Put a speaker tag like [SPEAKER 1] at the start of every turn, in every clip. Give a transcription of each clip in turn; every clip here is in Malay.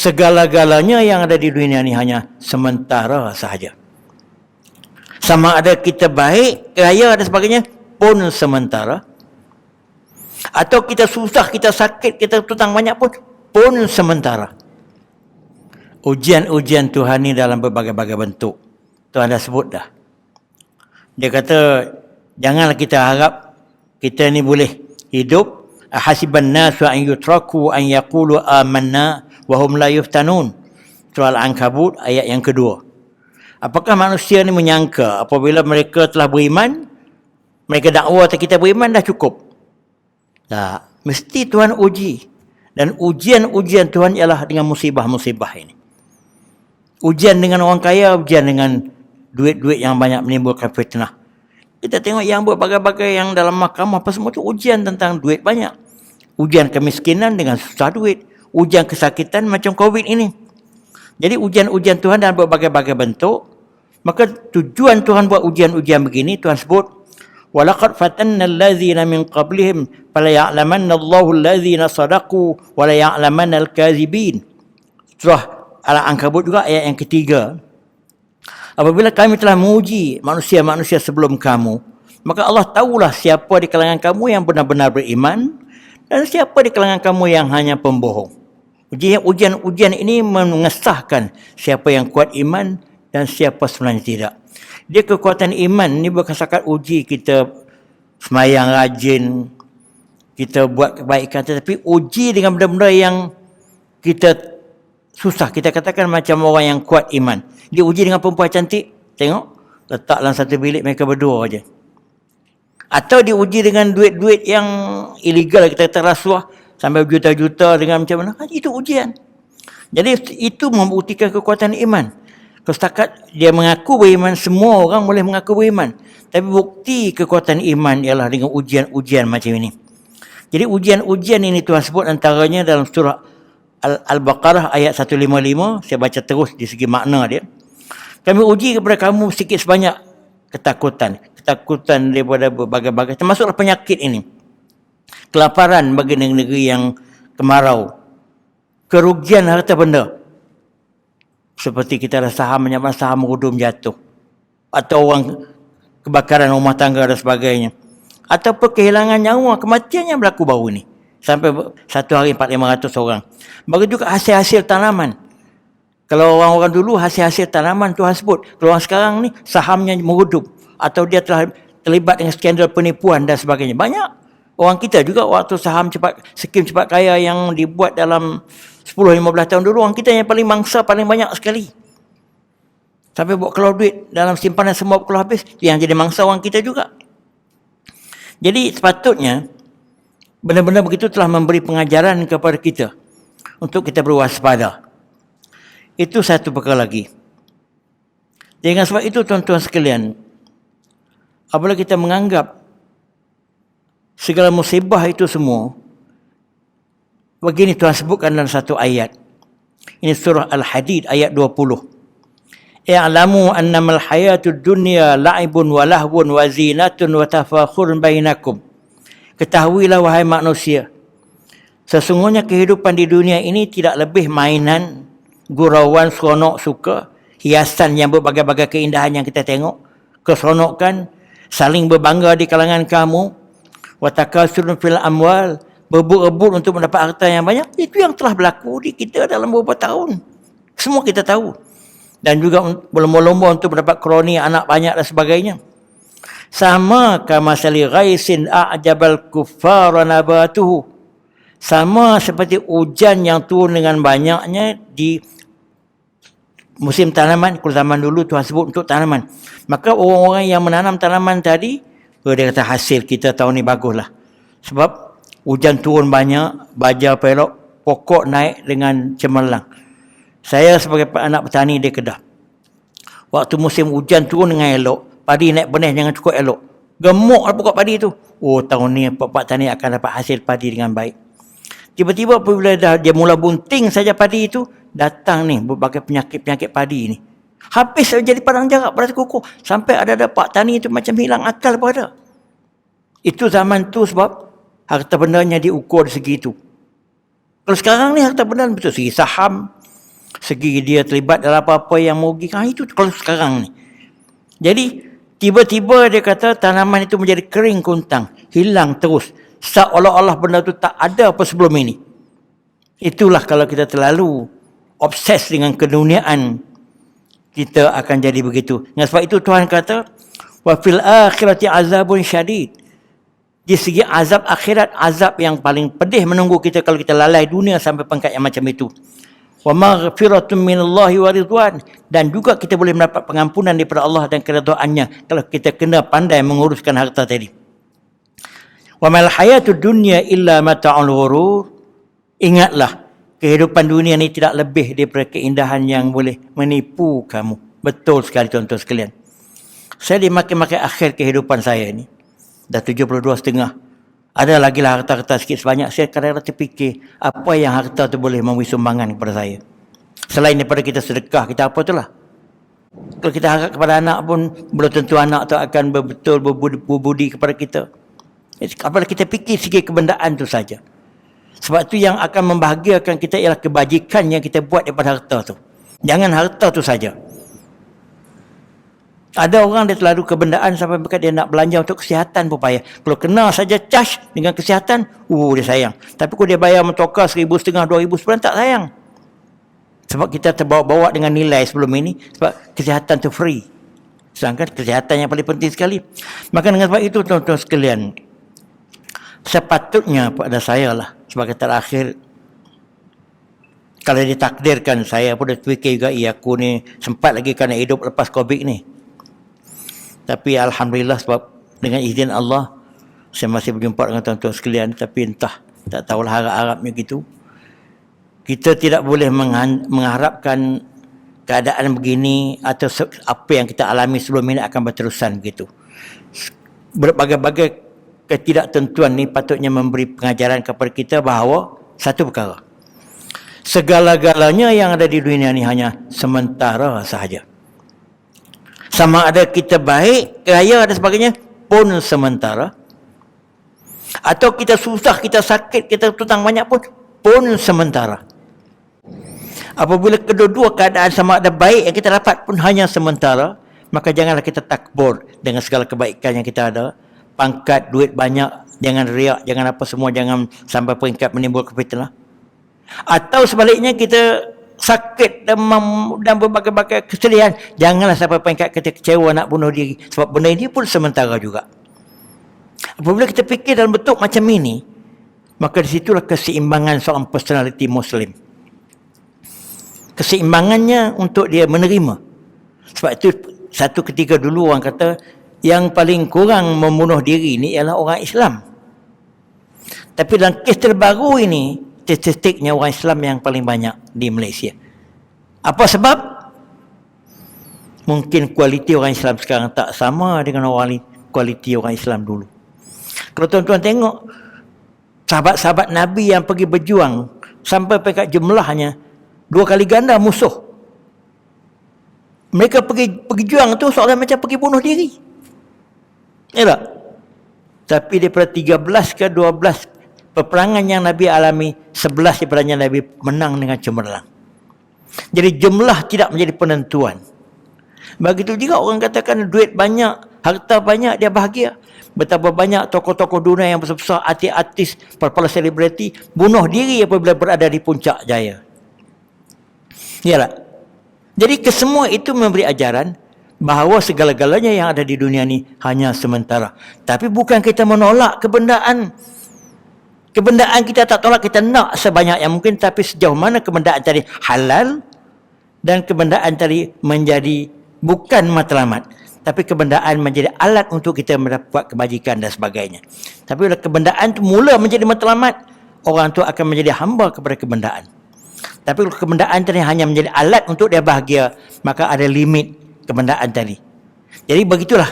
[SPEAKER 1] segala-galanya yang ada di dunia ini hanya sementara sahaja. Sama ada kita baik, kaya dan sebagainya pun sementara. Atau kita susah, kita sakit, kita tutang banyak pun sementara. Ujian-ujian Tuhan ni dalam berbagai-bagai bentuk. Tuhan dah sebut dah. Dia kata, janganlah kita harap kita ni boleh hidup. Hasiban nasu an yutraku an yaqulu amanna wa hum la yuftanun. Surah Al-Ankabut ayat yang kedua. Apakah manusia ni menyangka apabila mereka telah beriman, mereka dakwa kita beriman dah cukup? Tak, mesti Tuhan uji. Dan ujian-ujian Tuhan ialah dengan musibah-musibah ini. Ujian dengan orang kaya, ujian dengan duit-duit yang banyak menimbulkan fitnah. Kita tengok yang berbagai-bagai yang dalam mahkamah apa semua tu ujian tentang duit banyak. Ujian kemiskinan dengan susah duit. Ujian kesakitan macam COVID ini. Jadi ujian-ujian Tuhan dalam berbagai-bagai bentuk. Maka tujuan Tuhan buat ujian-ujian begini, Tuhan sebut, وَلَقَدْ فَتَنَّ الَّذِينَ مِنْ قَبْلِهِمْ فَلَيَعْلَمَنَّ اللَّهُ الَّذِينَ صَدَقُوا وَلَيَعْلَمَنَّ الْكَاذِبِينَ. Surah Al-Ankabut juga ayat yang ketiga. Apabila kami telah menguji manusia-manusia sebelum kamu, maka Allah tahulah siapa di kalangan kamu yang benar-benar beriman dan siapa di kalangan kamu yang hanya pembohong. Ujian-ujian ini mengesahkan siapa yang kuat iman dan siapa sebenarnya tidak. Dia kekuatan iman ni bukan sekadar uji kita semayang rajin, kita buat kebaikan, tetapi uji dengan benda-benda yang kita susah. Kita katakan macam orang yang kuat iman. Dia uji dengan perempuan cantik, tengok, letak dalam satu bilik mereka berdua aja. Atau diuji dengan duit-duit yang ilegal, kita kata rasuah, sampai juta-juta dengan macam mana. Itu ujian. Jadi itu membuktikan kekuatan iman. Kalau setakat dia mengaku beriman, semua orang boleh mengaku beriman. Tapi bukti kekuatan iman ialah dengan ujian-ujian macam ini. Jadi ujian-ujian ini Tuhan sebut antaranya dalam surah Al-Baqarah ayat 155. Saya baca terus di segi makna dia. Kami uji kepada kamu sikit sebanyak ketakutan. Ketakutan daripada berbagai-bagai. Termasuklah penyakit ini. Kelaparan bagi negeri yang kemarau. Kerugian harta benda. Seperti kita ada saham, menyebabkan saham merudum jatuh. Atau orang kebakaran rumah tangga dan sebagainya. Ataupun kehilangan nyawa, kematian yang berlaku baru ni. Sampai satu hari 400-500 orang. Begitu juga hasil-hasil tanaman. Kalau orang-orang dulu hasil-hasil tanaman Tuhan sebut. Kalau orang sekarang ni sahamnya merudum. Atau dia telah terlibat dengan skandal penipuan dan sebagainya. Banyak. Orang kita juga waktu skim cepat kaya yang dibuat dalam 10-15 tahun dulu, orang kita yang paling mangsa, paling banyak sekali. Sampai buat keluar duit dalam simpanan semua keluar habis, yang jadi mangsa orang kita juga. Jadi sepatutnya, benda-benda begitu telah memberi pengajaran kepada kita untuk kita berwaspada. Itu satu perkara lagi. Dengan sebab itu tuan-tuan sekalian, apabila kita menganggap segala musibah itu semua, begini Tuhan sebutkan dalam satu ayat. Ini surah Al-Hadid ayat 20. I'lamu annamal hayatud dunya la'ibun wa lahwun wa zinatun wa tafakhurun bainakum. Ketahuilah wahai manusia, sesungguhnya kehidupan di dunia ini tidak lebih mainan, gurauan, seronok, suka, hiasan yang berbagai-bagai keindahan yang kita tengok, keseronokan, saling berbangga di kalangan kamu, wa takasurun fil amwal, berebut-rebut untuk mendapat harta yang banyak. Itu yang telah berlaku di kita dalam beberapa tahun. Semua kita tahu. Dan juga berlomba-lomba untuk mendapat kroni, anak banyak dan sebagainya. Sama kamasali ghaisin a'jabal kuffara nabatuhu. Sama seperti hujan yang turun dengan banyaknya di musim tanaman. Kalau zaman dulu Tuhan sebut untuk tanaman. Maka orang-orang yang menanam tanaman tadi, dia kata hasil kita tahun ni baguslah. Sebab hujan turun banyak, baja pelok, pokok naik dengan cemerlang. Saya sebagai anak petani di Kedah, waktu musim hujan turun dengan elok, padi naik benih dengan cukup elok. Gemuk pokok padi tu. Oh, tahun ni pak tani akan dapat hasil padi dengan baik. Tiba-tiba apabila dia mula bunting saja padi itu, datang ni berbagai penyakit-penyakit padi ni. Habis jadi padang jarak pada kukuh. Sampai ada pak tani itu macam hilang akal pada. Itu zaman tu sebab harta bendanya diukur di segi itu. Kalau sekarang ni harta benda betul segi saham, segi dia terlibat dalam apa-apa yang merugikan. Itu kalau sekarang ni. Jadi tiba-tiba dia kata tanaman itu menjadi kering kuntang, hilang terus, seolah-olah benda itu tak ada apa sebelum ini. Itulah kalau kita terlalu obses dengan keduniaan, kita akan jadi begitu. Dengan sebab itu Tuhan kata, wa fil akhirati azabun syadid. Di segi azab akhirat, azab yang paling pedih menunggu kita kalau kita lalai dunia sampai pangkat yang macam itu. Wa maghfiratun minallahi wa ridwan, dan juga kita boleh mendapat pengampunan daripada Allah dan keridhaannya kalau kita kena pandai menguruskan harta tadi. Wa mal hayatud dunya illa mata'ul ghurur. Ingatlah, kehidupan dunia ni tidak lebih daripada keindahan yang boleh menipu kamu. Betul sekali tuan-tuan sekalian. Saya di makin-makin akhir kehidupan saya ni, dah 72.5. Ada lagi lah harta-harta sikit sebanyak. Saya kadang-kadang terfikir, apa yang harta tu boleh memberi sumbangan kepada saya? Selain daripada kita sedekah, kita apa tu lah. Kalau kita harap kepada anak pun, belum tentu anak tu akan betul berbudi kepada kita. Apabila kita fikir segi kebendaan tu saja. Sebab tu yang akan membahagiakan kita ialah kebajikan yang kita buat daripada harta tu. Jangan harta tu saja. Ada orang dia terlalu kebendaan sampai dia nak belanja untuk kesihatan pun payah. Kalau kena saja charge dengan kesihatan, dia sayang. Tapi kalau dia bayar mentokar 1,500, 2,000 sebulan, tak sayang. Sebab kita terbawa-bawa dengan nilai sebelum ini, sebab kesihatan tu free. Sedangkan kesihatan yang paling penting sekali. Maka dengan sebab itu tuan-tuan sekalian, sepatutnya pada saya lah sebagai terakhir, kalau ditakdirkan, saya pun dah fikir juga, aku ni sempat lagi kena hidup lepas COVID ni. Tapi Alhamdulillah, sebab dengan izin Allah, saya masih berjumpa dengan tuan-tuan sekalian. Tapi entah, tak tahulah harap-harapnya gitu. Kita tidak boleh mengharapkan keadaan begini atau apa yang kita alami sebelum ini akan berterusan begitu. Berbagai-bagai ketidaktentuan ni patutnya memberi pengajaran kepada kita bahawa satu perkara, segala-galanya yang ada di dunia ni hanya sementara sahaja. Sama ada kita baik, kaya dan sebagainya pun sementara. Atau kita susah, kita sakit, kita tutang banyak pun sementara. Apabila kedua-dua keadaan sama ada baik yang kita dapat pun hanya sementara, maka janganlah kita takbur dengan segala kebaikan yang kita ada. Pangkat, duit banyak, jangan riak, jangan apa semua, jangan sampai peringkat menimbulkan fitnah. Atau sebaliknya kita sakit, demam dan berbagai-bagai kesedihan, janganlah sampai peringkat kita kecewa nak bunuh diri, sebab benda ini pun sementara juga. Apabila kita fikir dalam bentuk macam ini, maka di situlah keseimbangan seorang personality Muslim. Keseimbangannya untuk dia menerima. Sebab itu satu ketika dulu orang kata yang paling kurang membunuh diri ni ialah orang Islam. Tapi dalam kes terbaru ini, statistiknya orang Islam yang paling banyak di Malaysia. Apa sebab? Mungkin kualiti orang Islam sekarang tak sama dengan kualiti orang Islam dulu. Kalau tuan-tuan tengok, sahabat-sahabat Nabi yang pergi berjuang, sampai peringkat jumlahnya 2 kali ganda musuh. Mereka pergi juang tu seolah macam pergi bunuh diri. Ya tak? Tapi daripada 13 ke 12 peperangan yang Nabi alami, 11 daripadanya Nabi menang dengan cemerlang. Jadi jumlah tidak menjadi penentuan. Begitu juga orang katakan duit banyak, harta banyak, dia bahagia. Betapa banyak tokoh-tokoh dunia yang besar-besar, artis-artis, para selebriti bunuh diri apabila berada di puncak jaya. Yalah. Jadi kesemua itu memberi ajaran bahawa segala-galanya yang ada di dunia ni hanya sementara. Tapi bukan kita menolak kebendaan. Kebendaan kita tak tolak, kita nak sebanyak yang mungkin, tapi sejauh mana kebendaan tadi halal dan kebendaan tadi menjadi bukan matlamat, tapi kebendaan menjadi alat untuk kita mendapat kebajikan dan sebagainya. Tapi bila kebendaan tu mula menjadi matlamat, orang tu akan menjadi hamba kepada kebendaan. Tapi kalau kebendaan tadi hanya menjadi alat untuk dia bahagia, maka ada limit kebendaan tadi. Jadi begitulah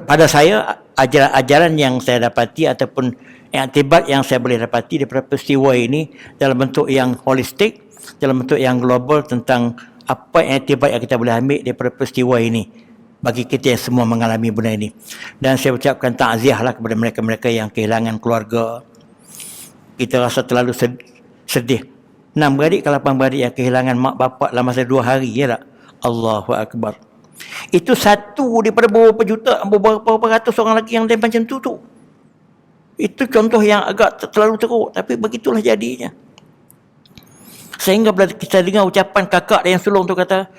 [SPEAKER 1] pada saya ajaran-ajaran yang saya dapati ataupun iktibat yang saya boleh dapati daripada peristiwa ini dalam bentuk yang holistik, dalam bentuk yang global, tentang apa iktibat yang kita boleh ambil daripada peristiwa ini bagi kita yang semua mengalami benda ini. Dan saya ucapkan takziahlah kepada mereka-mereka yang kehilangan keluarga. Kita rasa terlalu sedih 6 beradik ke 8 beradik yang kehilangan mak bapak dalam masa 2 hari, ya tak? Allahu Akbar. Itu satu daripada beberapa juta, beberapa ratus orang lagi yang lain macam tu. Itu contoh yang agak terlalu teruk, tapi begitulah jadinya. Sehingga bila kita dengar ucapan kakak yang sulung tu kata,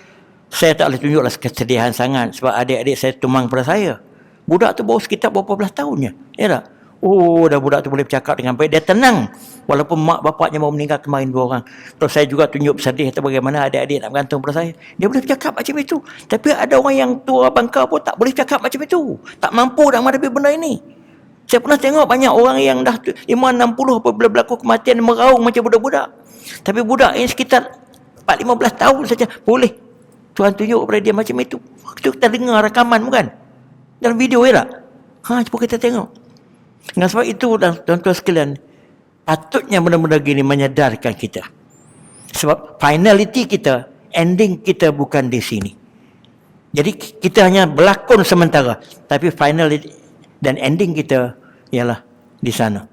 [SPEAKER 1] saya tak boleh tunjuklah kesedihan sangat sebab adik-adik saya tumbang pada saya. Budak tu baru sekitar berapa belas tahunnya, ya tak? Oh, dah budak tu boleh bercakap dengan baik, dia tenang. Walaupun mak bapaknya mau meninggal kemarin 2 orang. Terus saya juga tunjuk sedih kata bagaimana adik-adik nak bergantung pada saya. Dia boleh bercakap macam itu. Tapi ada orang yang tua bangka pun tak boleh bercakap macam itu. Tak mampu nak menghadapi benda ini. Saya pernah tengok banyak orang yang dah 5-60 apabila berlaku kematian meraung macam budak-budak. Tapi budak yang sekitar 4-15 tahun saja boleh Tuhan tunjuk kepada dia macam itu. Itu kita dengar rakaman bukan? Dalam video ya tak? Cuba kita tengok. Dengan sebab itu tuan-tuan sekalian, patutnya benda-benda gini menyadarkan kita. Sebab finality kita, ending kita bukan di sini. Jadi kita hanya berlakon sementara, tapi finality dan ending kita ialah di sana.